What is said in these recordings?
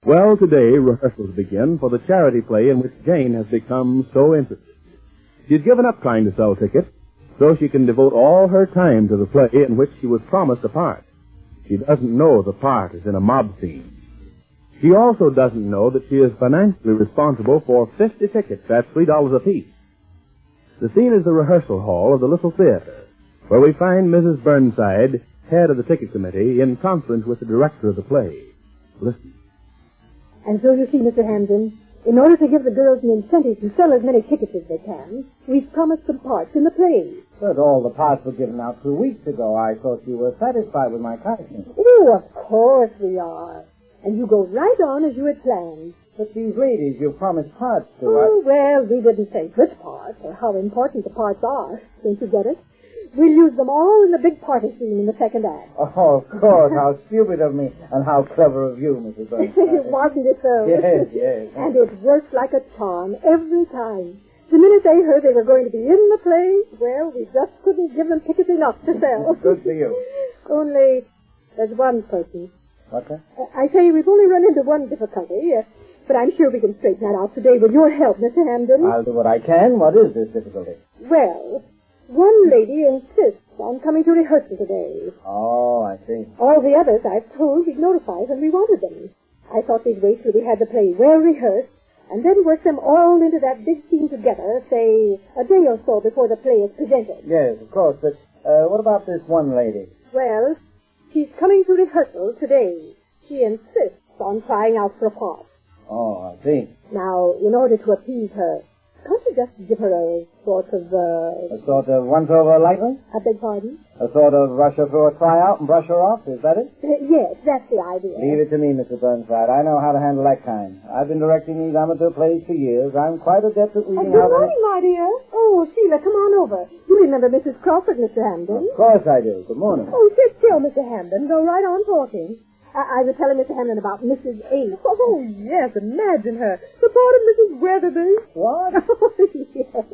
Well, today rehearsals begin for the charity play in which Jane has become so interested. She's given up trying to sell tickets so she can devote all her time to the play in which she was promised a part. She doesn't know the part is in a mob scene. She also doesn't know that she is financially responsible for 50 tickets. That's $3 apiece. The scene is the rehearsal hall of the little theater, where we find Mrs. Burnside, head of the ticket committee, in conference with the director of the play. Listen. And so you see, Mr. Hamden, in order to give the girls an incentive to sell as many tickets as they can, we've promised them parts in the play. But all the parts were given out 2 weeks ago. I thought you were satisfied with my casting. Oh, of course we are. And you go right on as you had planned. But these ladies you promised parts to. Oh, well, we didn't say which parts or how important the parts are. Don't you get it? We'll use them all in the big party scene in the second act. Oh, of course. How stupid of me and how clever of you, Mrs. Burnside. Wasn't it so? Yes, yes. And it worked like a charm every time. The minute they heard they were going to be in the play, well, we just couldn't give them tickets enough to sell. Good for you. Only, there's one person. What's that? I say we've only run into one difficulty, but I'm sure we can straighten that out today with your help, Mr. Hamden. I'll do what I can. What is this difficulty? Well, one lady insists on coming to rehearsal today. Oh, I see. All the others I've told we'd notify when we wanted them. I thought we'd wait till we had the play well rehearsed, and then work them all into that big scene together, say, a day or so before the play is presented. Yes, of course, but what about this one lady? Well, she's coming to rehearsal today. She insists on trying out for a part. Oh, I see. Now, in order to appease her, can't you just give her a sort of, A sort of once-over lightly? I beg pardon? A sort of rush her through a tryout and brush her off? Is that it? Yes, that's the idea. Leave it to me, Mr. Burnside. I know how to handle that kind. I've been directing these amateur plays for years. I'm quite adept at weeding Good out... morning, my dear. Oh, Sheila, come on over. You remember Mrs. Crawford, Mr. Hamden? Of course I do. Good morning. Oh, sit still, Mr. Hamden. Go right on talking. I was telling Mr. Hamden about Mrs. A. Oh, yes, imagine her. The part of Mrs. Weatherby. What? Oh, yes.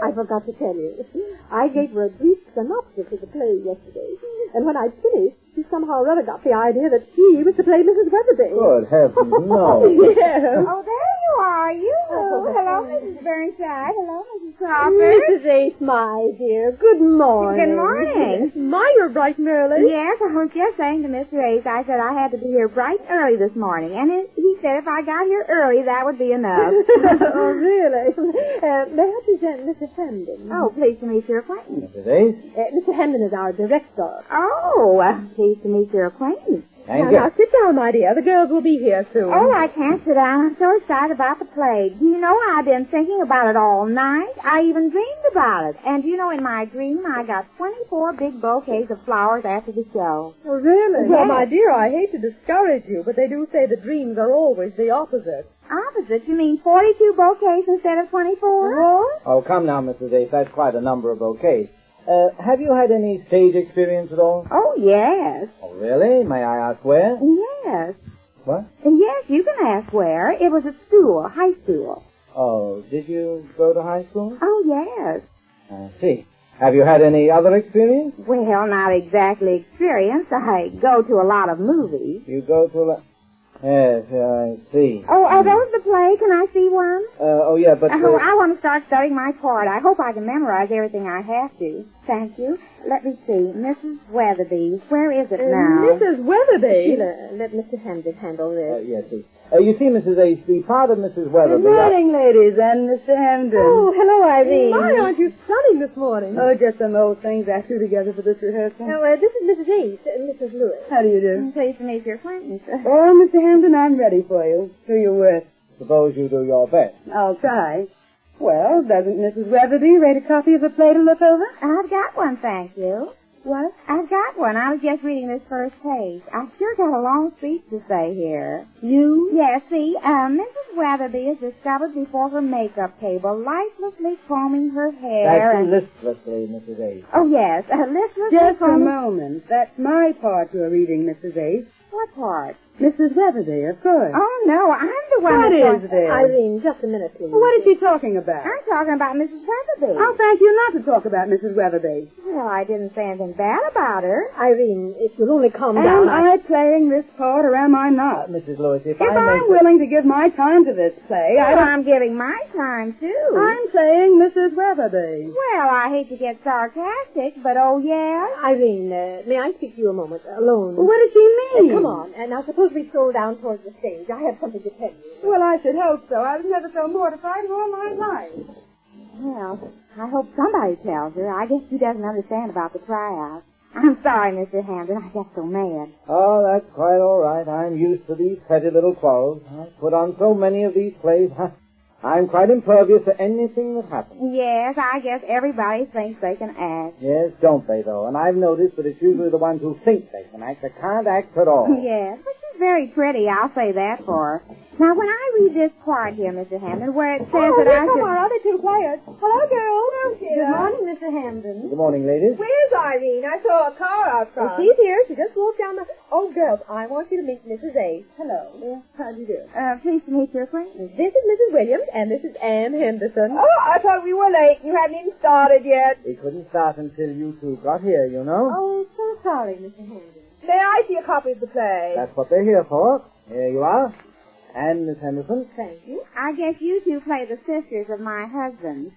I forgot to tell you. I gave her a brief synopsis of the play yesterday. And when I finished, she somehow or other got the idea that she was to play Mrs. Weatherby. Good heavens, no. Yes. Oh, there you are, you. Oh, hello, Mrs. Burnside. Hello, Mrs. Crawford. Mrs. Ace, my dear. Good morning. Good morning. My, you're bright and early. Yes, I was just saying to Mr. Ace, I said I had to be here bright and early this morning. And he said if I got here early, that would be enough. Oh, really? May I present Mr. Hamden? Oh, pleased to meet your acquaintance. Mrs. Ace? Mr. Hamden is our director. Oh, pleased to meet your acquaintance. Thank you. Now, sit down, my dear. The girls will be here soon. Oh, I can't sit down. I'm so excited about the play. Do you know, I've been thinking about it all night. I even dreamed about it. And do you know, in my dream, I got 24 big bouquets of flowers after the show. Oh, really? Yes. Well, my dear, I hate to discourage you, but they do say the dreams are always the opposite. Opposite? You mean 42 bouquets instead of 24? What? Oh, come now, Mrs. Ace. That's quite a number of bouquets. Have you had any stage experience at all? Oh, yes. Oh, really? May I ask where? Yes. What? Yes, you can ask where. It was at school, high school. Oh, did you go to high school? Oh, yes. I see. Have you had any other experience? Well, not exactly experience. I go to a lot of movies. You go to a... Yes, I see. Oh, are those the play? Can I see one? Oh, yeah, but... Oh, I want to start studying my part. I hope I can memorize everything I have to. Thank you. Let me see. Mrs. Weatherby. Where is it now? Mrs. Weatherby? Sheila, let Mr. Hamden handle this. yes, see. You see, Mrs. Ace, the part of Mrs. Weatherby... Good morning, ladies, and Mr. Hamden. Oh, hello, Irene. My, aren't you stunning this morning? Oh, just some old things I threw together for this rehearsal. Oh, this is Mrs. Ace and Mrs. Lewis. How do you do? Pleased to meet your acquaintance. Oh, Mr. Hamden, I'm ready for you. Who you with? Suppose you do your best. I'll try. Well, doesn't Mrs. Weatherby rate a copy of the play to look over? I've got one, thank you. What? I've got one. I was just reading this first page. I've sure got a long speech to say here. You? Yes, see, Mrs. Weatherby is discovered before her makeup table, lifelessly combing her hair That's and... listlessly, Mrs. Ace. Oh, yes, listlessly Just a combing... moment. That's my part you're reading, Mrs. Ace. What part? Mrs. Weatherby, of course. Oh, no, I'm the one What that's is this? Irene, just a minute, please. Well, what is she talking about? I'm talking about Mrs. Weatherby. I'll thank you not to talk about Mrs. Weatherby. Well, I didn't say anything bad about her. Irene, if you'll only calm Am down. I playing this part or am I not? Mrs. Lewis, if I'm willing to give my time to this play, Well, I'm giving my time, too. I'm playing Mrs. Weatherby. Well, I hate to get sarcastic, but oh, yeah? Irene, may I speak to you a moment, alone? What does she mean? Come on, and now suppose we stroll down towards the stage. I have something to tell you. Well, I should hope so. I was never so mortified in all my life. Well, I hope somebody tells her. I guess she doesn't understand about the tryout. I'm sorry, Mr. Hampton. I got so mad. Oh, that's quite all right. I'm used to these petty little quarrels. I've put on so many of these plays. I'm quite impervious to anything that happens. Yes, I guess everybody thinks they can act. Yes, don't they, though? And I've noticed that it's usually the ones who think they can act that can't act at all. Yes, but she's very pretty. I'll say that for her. Now, when I read this part here, Mr. Hampton, where it says that I should... our other two players. Hello, girls. Good morning, Mr. Hampton. Good morning, ladies. Where's Irene? I saw a car out front. She's here. She just walked down the... Oh, girls, I want you to meet Mrs. A. Hello. How do you do? Pleased to meet your acquaintance. This is Mrs. Williams, and this is Anne Henderson. Oh, I thought we were late. You hadn't even started yet. We couldn't start until you two got here, you know. Oh, so sorry, Mr. Henderson. May I see a copy of the play? That's what they're here for. Here you are. And Miss Henderson. Thank you. I guess you two play the sisters of my husband.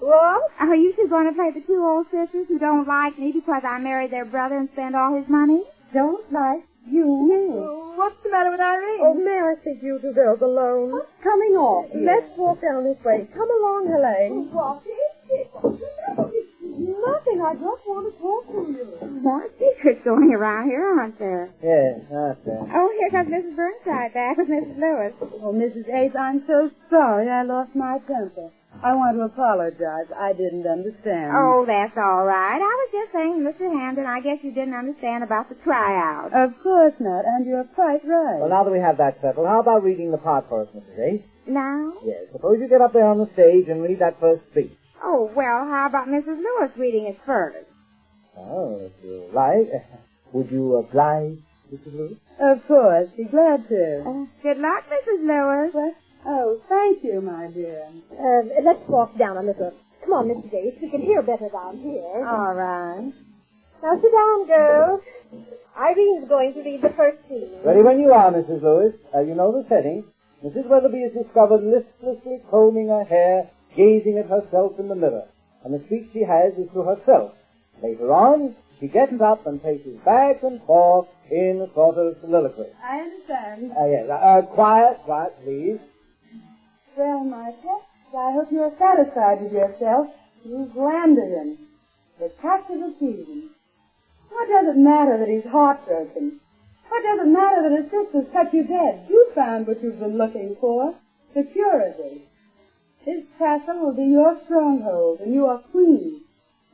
What? Are you two going to play the two old sisters who don't like me because I married their brother and spent all his money? Don't like you. What's the matter with Irene? Oh, may I see you two girls alone? What's coming off? Let's walk down this way. Come along, Helene. What is it? Nothing. I just want to talk to you. More secrets going around here, aren't there? Yes, that's it. Oh, here comes Mrs. Burnside back with Mrs. Lewis. Oh, Mrs. Ace, I'm so sorry I lost my temper. I want to apologize. I didn't understand. Oh, that's all right. I was just saying, Mr. Hampton, I guess you didn't understand about the tryout. Of course not, and you're quite right. Well, now that we have that settled, how about reading the part for us, Mrs. Ace? Now? Yes, suppose you get up there on the stage and read that first speech. Oh, well, how about Mrs. Lewis reading it first? Oh, if you like. Would you oblige, Mrs. Lewis? Of course, be glad to. Good luck, Mrs. Lewis. Oh, thank you, my dear. Let's walk down a little. Come on, Mrs. Ace. We can hear better down here. All right. Now sit down, girls. Irene's going to read the first scene. Ready when you are, Mrs. Lewis. You know the setting. Mrs. Weatherby is discovered listlessly combing her hair, gazing at herself in the mirror. And the speech she has is to herself. Later on, she gets up and paces back and forth in a sort of soliloquy. I understand. Yes. Quiet, please. Well, my pet, I hope you're satisfied with yourself. You've landed him. The catch of the season. What does it matter that he's heartbroken? What does it matter that his sisters cut you dead? You found what you've been looking for. Security. His castle will be your stronghold, and you are queen.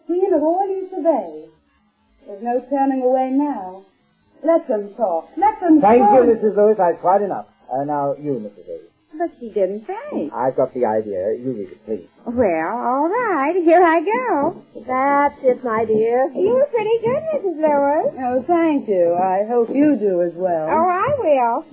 Queen of all you survey. There's no turning away now. Let them talk. Let them talk. Thank you, Mrs. Lewis. I've quite enough. Now, you, Mrs. Lewis. But she didn't finish. I've got the idea. You read it, please. Well, all right. Here I go. That's it, my dear. You're pretty good, Mrs. Lewis. Oh, thank you. I hope you do as well. Oh, I will.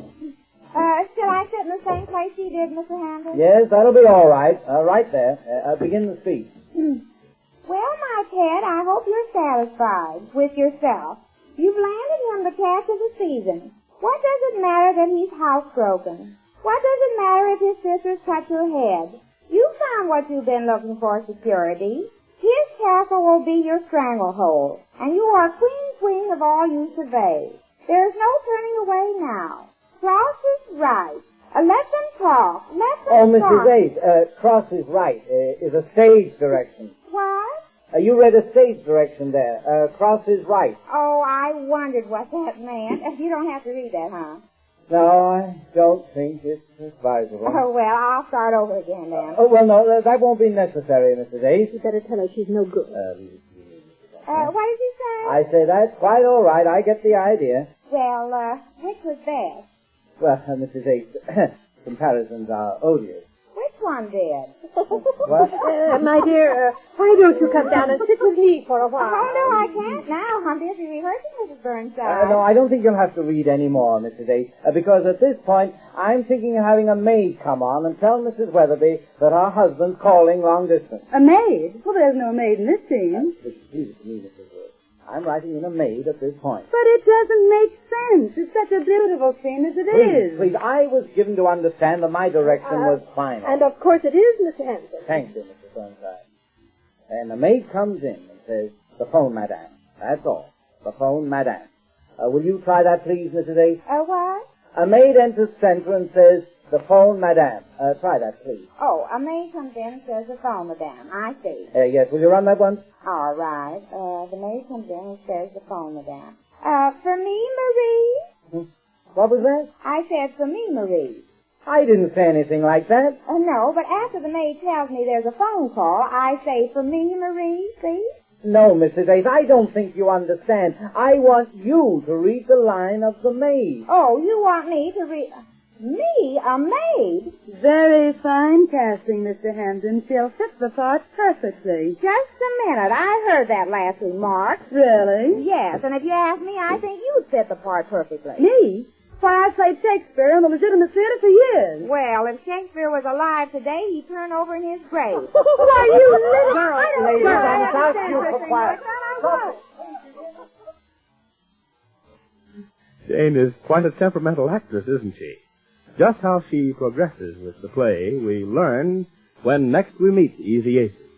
Shall I sit in the same place you did, Mr. Hampton? Yes, that'll be all right. Right there. Begin the speech. Well, my pet, I hope you're satisfied with yourself. You've landed him the catch of the season. What does it matter that he's housebroken? What does it matter if his sisters cut your head? You found what you've been looking for, security. His castle will be your stranglehold, and you are queen of all you survey. There is no turning away now. Cross is right. Let them talk. Let them talk. Mrs. Ace, cross is right. Is a stage direction. What? You read a stage direction there. Cross is right. Oh, I wondered what that meant. You don't have to read that, huh? No, I don't think it's advisable. Oh, well, I'll start over again then. No, that won't be necessary, Mrs. Ace. You better tell her she's no good. What did you say? I say that's quite all right. I get the idea. Well, which was best? Well, Mrs. Ace, comparisons are odious. Which one did? What? My dear, why don't you come down and sit with me for a while? Oh, no, I can't now. I'm busy rehearsing, Mrs. Burnside. No, I don't think you'll have to read any more, Mrs. Ace, because at this point, I'm thinking of having a maid come on and tell Mrs. Weatherby that her husband's calling long distance. A maid? Well, there's no maid in this scene. Please, Mrs. Wood. I'm writing in a maid at this point. But it doesn't make sense. It's such a beautiful scene as it is. Please, I was given to understand that my direction was final. And of course it is, Mr. Hanson. Thank you, Mrs. Burnside. And the maid comes in and says, "The phone, madame." That's all. The phone, madame. Will you try that, please, Mrs. Ace? What? A maid enters center and says, "The phone, madame." Try that, please. Oh, a maid comes in and says the phone, madame. I see. Yes, will you run that once? All right. The maid comes in and says the phone, madame. For me, Marie? What was that? I said for me, Marie. I didn't say anything like that. No, but after the maid tells me there's a phone call, I say for me, Marie, see? No, Mrs. Ace, I don't think you understand. I want you to read the line of the maid. Oh, you want me to read... Me, a maid? Very fine casting, Mr. Hanson. She'll fit the part perfectly. Just a minute. I heard that last remark. Really? Yes, and if you ask me, I think you'd fit the part perfectly. Me? Why, I've played Shakespeare in the legitimate theater for years. Well, if Shakespeare was alive today, he'd turn over in his grave. Why, you little girl. Ladies, I'm without you for quiet. Jane is quite a temperamental actress, isn't she? Just how she progresses with the play we learn when next we meet Easy Aces.